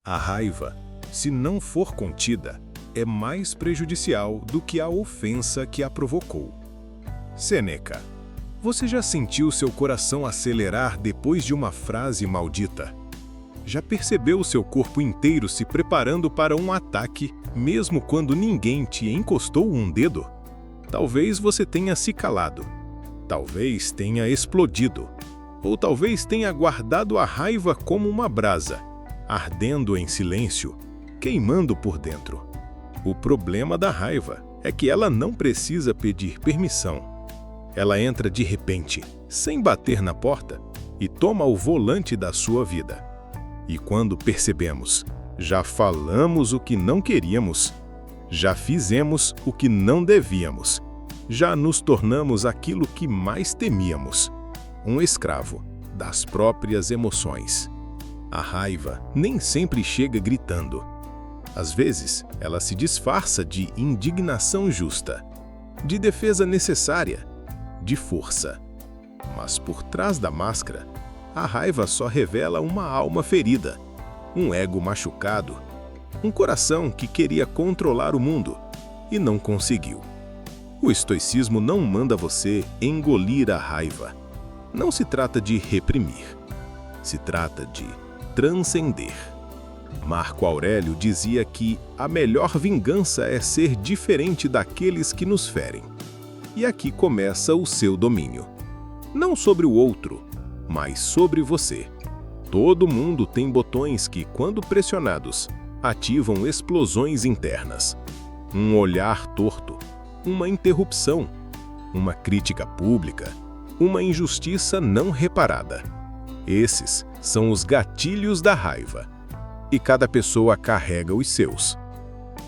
A raiva, se não for contida, é mais prejudicial do que a ofensa que a provocou. Sêneca, você já sentiu seu coração acelerar depois de uma frase maldita? Já percebeu seu corpo inteiro se preparando para um ataque, mesmo quando ninguém te encostou um dedo? Talvez você tenha se calado, talvez tenha explodido, ou talvez tenha guardado a raiva como uma brasa, ardendo em silêncio, queimando por dentro. O problema da raiva é que ela não precisa pedir permissão. Ela entra de repente, sem bater na porta, e toma o volante da sua vida. E quando percebemos, já falamos o que não queríamos, já fizemos o que não devíamos, já nos tornamos aquilo que mais temíamos, um escravo das próprias emoções. A raiva nem sempre chega gritando. Às vezes, ela se disfarça de indignação justa, de defesa necessária, de força. Mas por trás da máscara, a raiva só revela uma alma ferida, um ego machucado, um coração que queria controlar o mundo e não conseguiu. O estoicismo não manda você engolir a raiva. Não se trata de reprimir, se trata de transcender. Marco Aurélio dizia que a melhor vingança é ser diferente daqueles que nos ferem. E aqui começa o seu domínio. Não sobre o outro, mas sobre você. Todo mundo tem botões que, quando pressionados, ativam explosões internas. Um olhar torto, uma interrupção, uma crítica pública, uma injustiça não reparada. Esses são os gatilhos da raiva. E cada pessoa carrega os seus.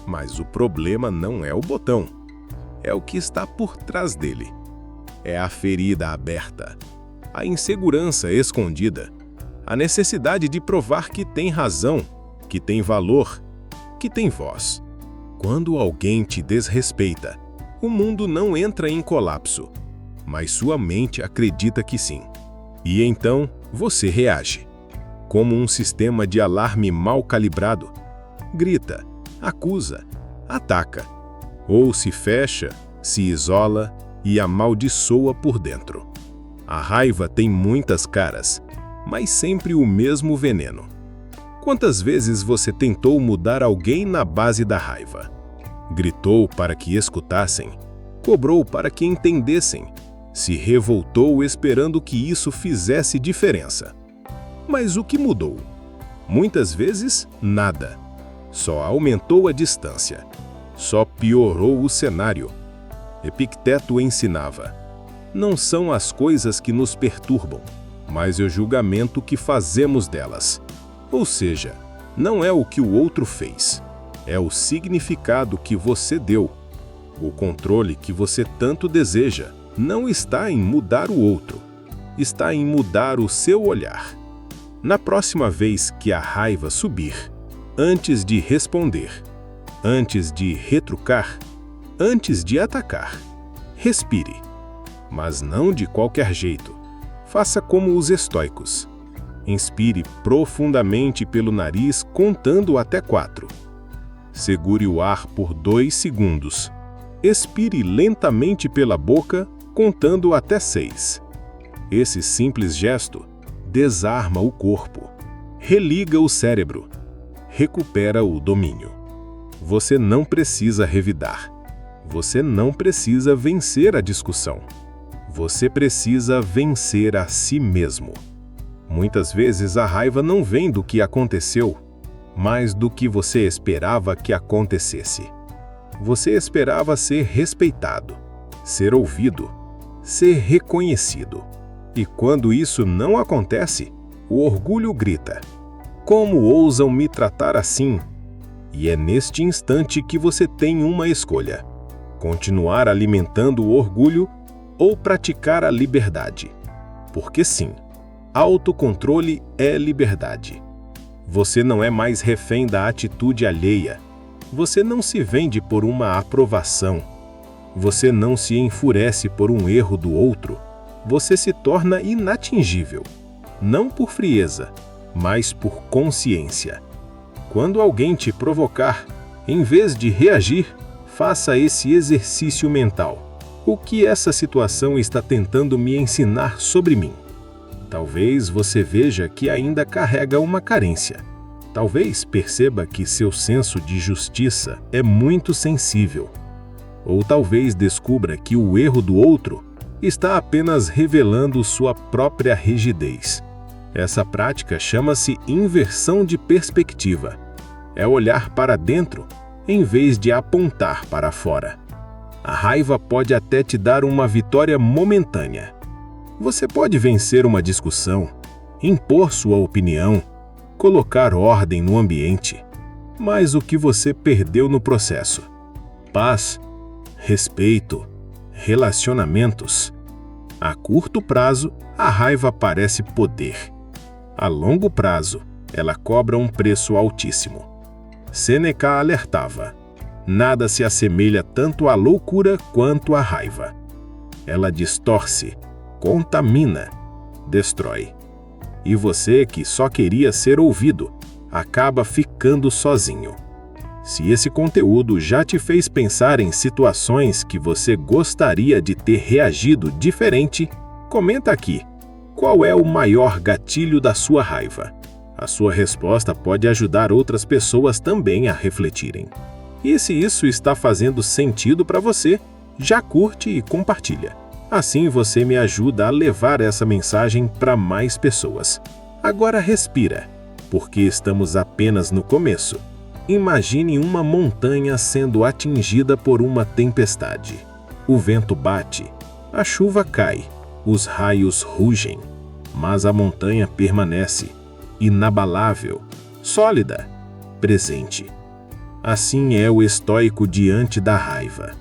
Mas o problema não é o botão, é o que está por trás dele. É a ferida aberta, a insegurança escondida, a necessidade de provar que tem razão, que tem valor, que tem voz. Quando alguém te desrespeita, o mundo não entra em colapso, mas sua mente acredita que sim. E então você reage. Como um sistema de alarme mal calibrado, grita, acusa, ataca, ou se fecha, se isola e amaldiçoa por dentro. A raiva tem muitas caras, mas sempre o mesmo veneno. Quantas vezes você tentou mudar alguém na base da raiva? Gritou para que escutassem, cobrou para que entendessem, se revoltou esperando que isso fizesse diferença. Mas o que mudou? Muitas vezes, nada. Só aumentou a distância. Só piorou o cenário. Epicteto ensinava: não são as coisas que nos perturbam, mas o julgamento que fazemos delas. Ou seja, não é o que o outro fez, é o significado que você deu. O controle que você tanto deseja não está em mudar o outro, está em mudar o seu olhar. Na próxima vez que a raiva subir, antes de responder, antes de retrucar, antes de atacar, respire. Mas não de qualquer jeito. Faça como os estoicos. Inspire profundamente pelo nariz contando até 4. Segure o ar por 2 segundos. Expire lentamente pela boca contando até 6. Esse simples gesto desarma o corpo, religa o cérebro, recupera o domínio. Você não precisa revidar. Você não precisa vencer a discussão. Você precisa vencer a si mesmo. Muitas vezes a raiva não vem do que aconteceu, mas do que você esperava que acontecesse. Você esperava ser respeitado, ser ouvido, ser reconhecido. E quando isso não acontece, o orgulho grita: como ousam me tratar assim? E é neste instante que você tem uma escolha: continuar alimentando o orgulho ou praticar a liberdade. Porque sim, autocontrole é liberdade. Você não é mais refém da atitude alheia. Você não se vende por uma aprovação. Você não se enfurece por um erro do outro. Você se torna inatingível, não por frieza, mas por consciência. Quando alguém te provocar, em vez de reagir, faça esse exercício mental. O que essa situação está tentando me ensinar sobre mim? Talvez você veja que ainda carrega uma carência. Talvez perceba que seu senso de justiça é muito sensível. Ou talvez descubra que o erro do outro está apenas revelando sua própria rigidez. Essa prática chama-se inversão de perspectiva. É olhar para dentro em vez de apontar para fora. A raiva pode até te dar uma vitória momentânea. Você pode vencer uma discussão, impor sua opinião, colocar ordem no ambiente. Mas o que você perdeu no processo? Paz, respeito, relacionamentos. A curto prazo, a raiva parece poder. A longo prazo, ela cobra um preço altíssimo. Sêneca alertava: nada se assemelha tanto à loucura quanto à raiva. Ela distorce, contamina, destrói. E você, que só queria ser ouvido, acaba ficando sozinho. Se esse conteúdo já te fez pensar em situações que você gostaria de ter reagido diferente, comenta aqui. Qual é o maior gatilho da sua raiva? A sua resposta pode ajudar outras pessoas também a refletirem. E se isso está fazendo sentido para você, já curte e compartilha. Assim você me ajuda a levar essa mensagem para mais pessoas. Agora respira, porque estamos apenas no começo. Imagine uma montanha sendo atingida por uma tempestade. O vento bate, a chuva cai, os raios rugem, mas a montanha permanece, inabalável, sólida, presente. Assim é o estoico diante da raiva.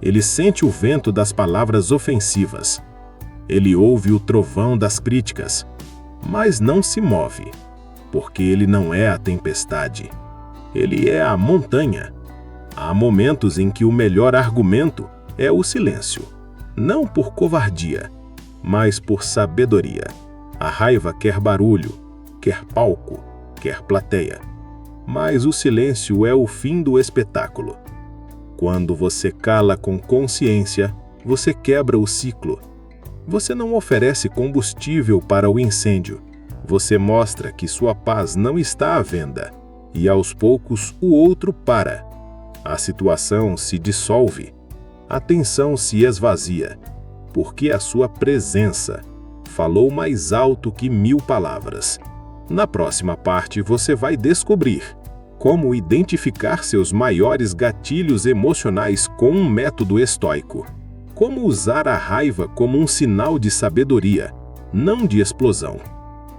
Ele sente o vento das palavras ofensivas. Ele ouve o trovão das críticas, mas não se move, porque ele não é a tempestade. Ele é a montanha. Há momentos em que o melhor argumento é o silêncio, não por covardia, mas por sabedoria. A raiva quer barulho, quer palco, quer plateia. Mas o silêncio é o fim do espetáculo. Quando você cala com consciência, você quebra o ciclo. Você não oferece combustível para o incêndio. Você mostra que sua paz não está à venda. E aos poucos o outro para. A situação se dissolve. A tensão se esvazia. Porque a sua presença falou mais alto que 1000 palavras. Na próxima parte você vai descobrir como identificar seus maiores gatilhos emocionais com um método estoico. Como usar a raiva como um sinal de sabedoria, não de explosão.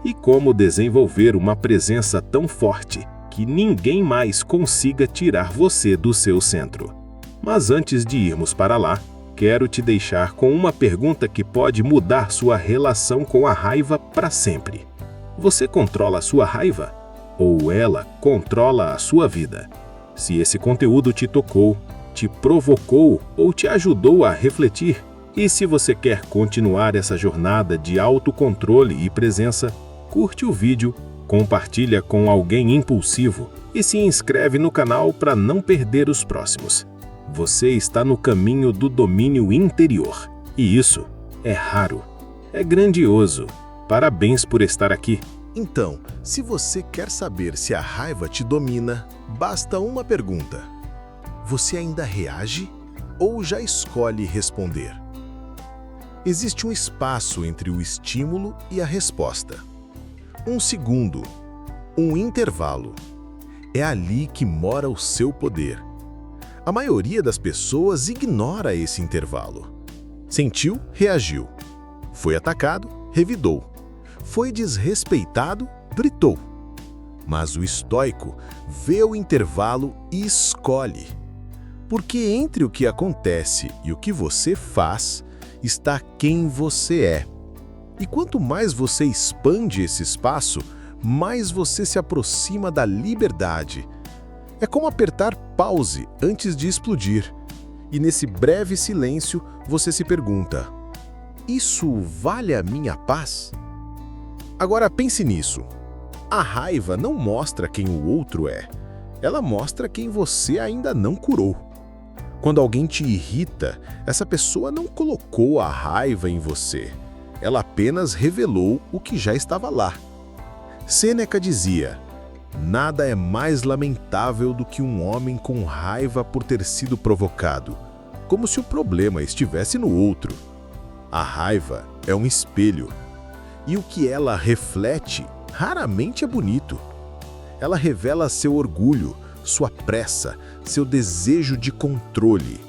E como desenvolver uma presença tão forte que ninguém mais consiga tirar você do seu centro. Mas antes de irmos para lá, quero te deixar com uma pergunta que pode mudar sua relação com a raiva para sempre. Você controla a sua raiva? Ou ela controla a sua vida? Se esse conteúdo te tocou, te provocou ou te ajudou a refletir, e se você quer continuar essa jornada de autocontrole e presença, curte o vídeo, compartilha com alguém impulsivo e se inscreve no canal para não perder os próximos. Você está no caminho do domínio interior, e isso é raro, é grandioso. Parabéns por estar aqui. Então, se você quer saber se a raiva te domina, basta uma pergunta. Você ainda reage ou já escolhe responder? Existe um espaço entre o estímulo e a resposta. Um segundo, um intervalo. É ali que mora o seu poder. A maioria das pessoas ignora esse intervalo. Sentiu, reagiu. Foi atacado, revidou. Foi desrespeitado, gritou. Mas o estoico vê o intervalo e escolhe. Porque entre o que acontece e o que você faz, está quem você é. E quanto mais você expande esse espaço, mais você se aproxima da liberdade. É como apertar pause antes de explodir. E nesse breve silêncio, você se pergunta: isso vale a minha paz? Agora pense nisso. A raiva não mostra quem o outro é, ela mostra quem você ainda não curou. Quando alguém te irrita, essa pessoa não colocou a raiva em você, ela apenas revelou o que já estava lá. Sêneca dizia: nada é mais lamentável do que um homem com raiva por ter sido provocado, como se o problema estivesse no outro. A raiva é um espelho, e o que ela reflete raramente é bonito. Ela revela seu orgulho, sua pressa, seu desejo de controle.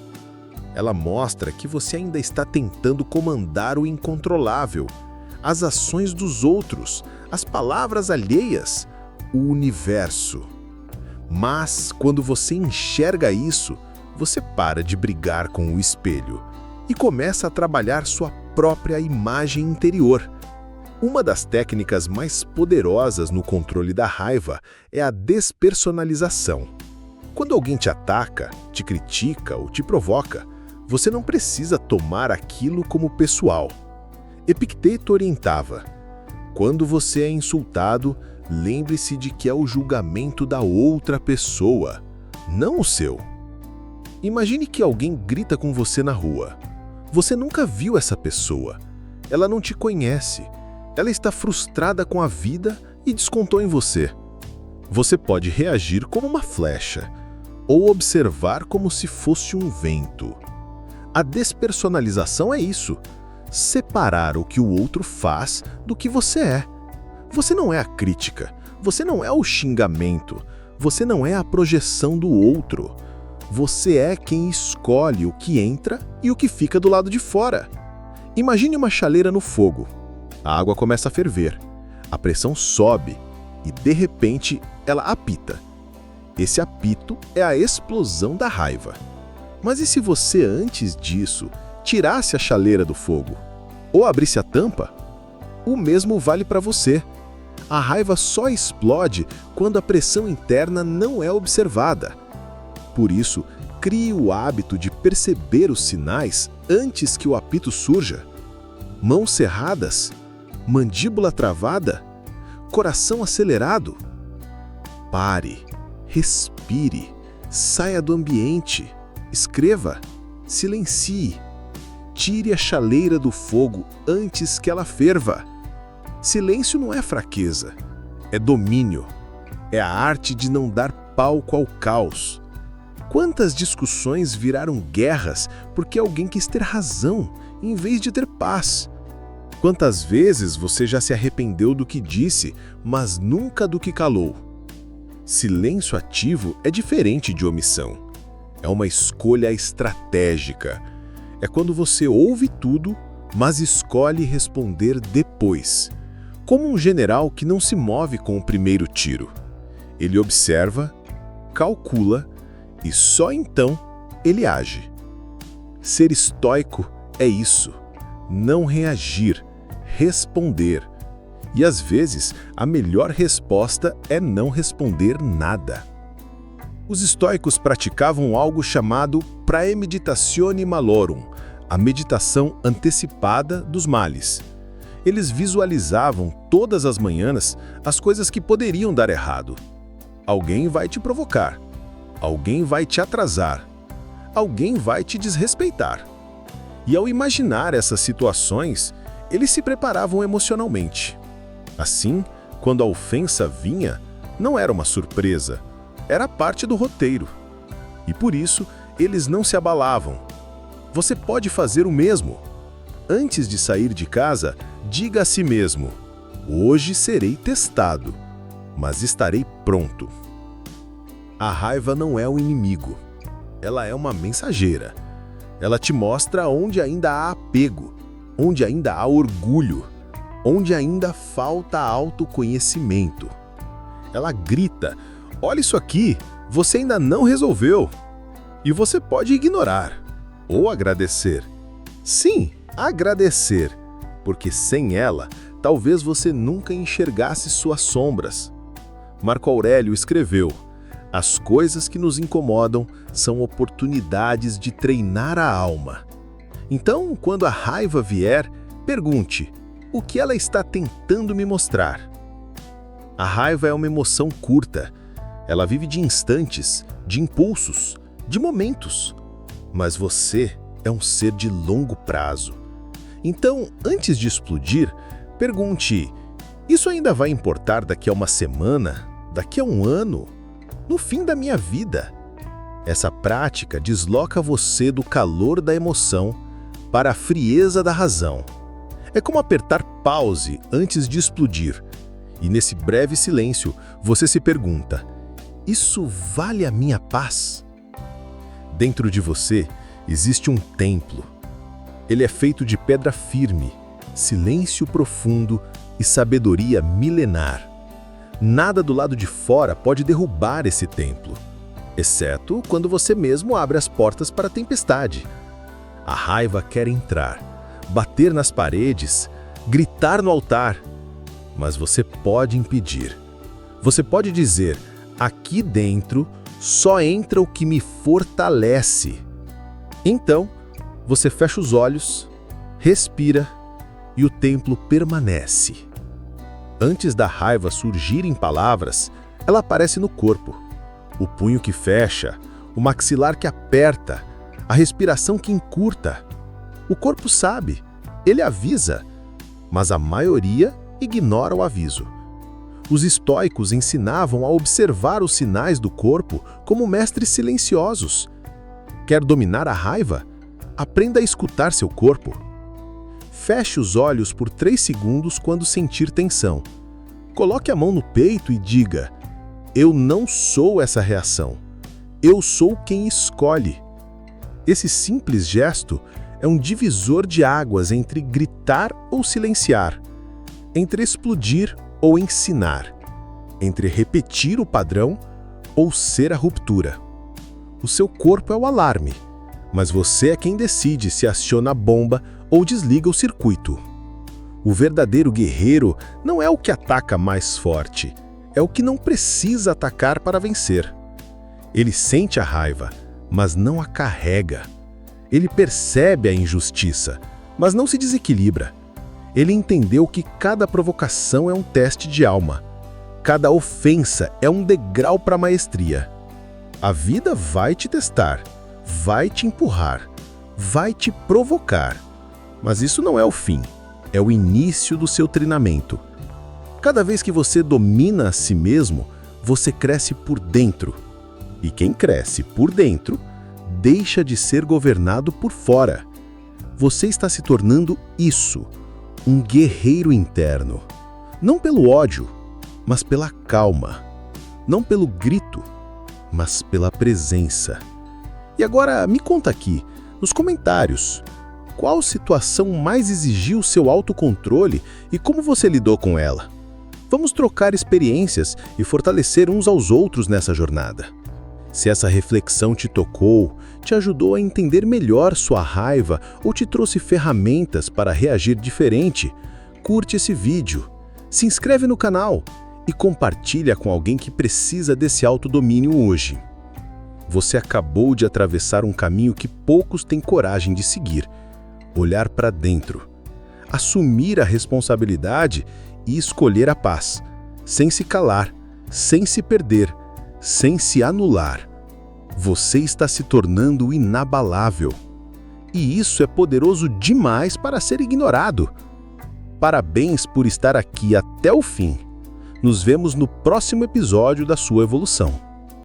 Ela mostra que você ainda está tentando comandar o incontrolável, as ações dos outros, as palavras alheias, o universo. Mas, quando você enxerga isso, você para de brigar com o espelho e começa a trabalhar sua própria imagem interior. Uma das técnicas mais poderosas no controle da raiva é a despersonalização. Quando alguém te ataca, te critica ou te provoca, você não precisa tomar aquilo como pessoal. Epicteto orientava: quando você é insultado, lembre-se de que é o julgamento da outra pessoa, não o seu. Imagine que alguém grita com você na rua. Você nunca viu essa pessoa. Ela não te conhece. Ela está frustrada com a vida e descontou em você. Você pode reagir como uma flecha ou observar como se fosse um vento. A despersonalização é isso: separar o que o outro faz do que você é. Você não é a crítica, você não é o xingamento, você não é a projeção do outro. Você é quem escolhe o que entra e o que fica do lado de fora. Imagine uma chaleira no fogo. A água começa a ferver, a pressão sobe e, de repente, ela apita. Esse apito é a explosão da raiva. Mas e se você, antes disso, tirasse a chaleira do fogo? Ou abrisse a tampa? O mesmo vale para você. A raiva só explode quando a pressão interna não é observada. Por isso, crie o hábito de perceber os sinais antes que o apito surja. Mãos cerradas, mandíbula travada, coração acelerado. Pare, respire, saia do ambiente, escreva, silencie. Tire a chaleira do fogo antes que ela ferva. Silêncio não é fraqueza, é domínio. É a arte de não dar palco ao caos. Quantas discussões viraram guerras porque alguém quis ter razão em vez de ter paz? Quantas vezes você já se arrependeu do que disse, mas nunca do que calou? Silêncio ativo é diferente de omissão. É uma escolha estratégica. É quando você ouve tudo, mas escolhe responder depois. Como um general que não se move com o primeiro tiro. Ele observa, calcula e só então ele age. Ser estoico é isso: não reagir, responder. E às vezes a melhor resposta é não responder nada. Os estoicos praticavam algo chamado praemeditatione malorum, a meditação antecipada dos males. Eles visualizavam todas as manhãs as coisas que poderiam dar errado. Alguém vai te provocar. Alguém vai te atrasar. Alguém vai te desrespeitar. E ao imaginar essas situações, eles se preparavam emocionalmente. Assim, quando a ofensa vinha, não era uma surpresa, era parte do roteiro. E por isso, eles não se abalavam. Você pode fazer o mesmo. Antes de sair de casa, diga a si mesmo: hoje serei testado, mas estarei pronto. A raiva não é o inimigo. Ela é uma mensageira. Ela te mostra onde ainda há apego, onde ainda há orgulho, onde ainda falta autoconhecimento. Ela grita: olha isso aqui, você ainda não resolveu. E você pode ignorar ou agradecer. Sim, agradecer, porque sem ela, talvez você nunca enxergasse suas sombras. Marco Aurélio escreveu: as coisas que nos incomodam são oportunidades de treinar a alma. Então, quando a raiva vier, pergunte: o que ela está tentando me mostrar? A raiva é uma emoção curta. Ela vive de instantes, de impulsos, de momentos. Mas você é um ser de longo prazo. Então, antes de explodir, pergunte: isso ainda vai importar daqui a uma semana? Daqui a um ano? No fim da minha vida? Essa prática desloca você do calor da emoção para a frieza da razão. É como apertar pause antes de explodir. E nesse breve silêncio, você se pergunta: isso vale a minha paz? Dentro de você existe um templo. Ele é feito de pedra firme, silêncio profundo e sabedoria milenar. Nada do lado de fora pode derrubar esse templo, exceto quando você mesmo abre as portas para a tempestade. A raiva quer entrar, bater nas paredes, gritar no altar, mas você pode impedir. Você pode dizer: aqui dentro só entra o que me fortalece. Então, você fecha os olhos, respira e o templo permanece. Antes da raiva surgir em palavras, ela aparece no corpo. O punho que fecha, o maxilar que aperta, a respiração que encurta. O corpo sabe, ele avisa, mas a maioria ignora o aviso. Os estoicos ensinavam a observar os sinais do corpo como mestres silenciosos. Quer dominar a raiva? Aprenda a escutar seu corpo. Feche os olhos por 3 segundos quando sentir tensão. Coloque a mão no peito e diga: eu não sou essa reação. Eu sou quem escolhe. Esse simples gesto é um divisor de águas entre gritar ou silenciar, entre explodir ou ensinar, entre repetir o padrão ou ser a ruptura. O seu corpo é o alarme, mas você é quem decide se aciona a bomba ou desliga o circuito. O verdadeiro guerreiro não é o que ataca mais forte, é o que não precisa atacar para vencer. Ele sente a raiva, mas não a carrega. Ele percebe a injustiça, mas não se desequilibra. Ele entendeu que cada provocação é um teste de alma. Cada ofensa é um degrau para a maestria. A vida vai te testar, vai te empurrar, vai te provocar. Mas isso não é o fim, é o início do seu treinamento. Cada vez que você domina a si mesmo, você cresce por dentro. E quem cresce por dentro, deixa de ser governado por fora. Você está se tornando isso, um guerreiro interno. Não pelo ódio, mas pela calma. Não pelo grito, mas pela presença. E agora me conta aqui, nos comentários, qual situação mais exigiu seu autocontrole e como você lidou com ela? Vamos trocar experiências e fortalecer uns aos outros nessa jornada. Se essa reflexão te tocou, te ajudou a entender melhor sua raiva ou te trouxe ferramentas para reagir diferente, curte esse vídeo, se inscreve no canal e compartilha com alguém que precisa desse autodomínio hoje. Você acabou de atravessar um caminho que poucos têm coragem de seguir. Olhar para dentro, assumir a responsabilidade e escolher a paz, sem se calar, sem se perder, sem se anular. Você está se tornando inabalável. E isso é poderoso demais para ser ignorado. Parabéns por estar aqui até o fim. Nos vemos no próximo episódio da sua evolução.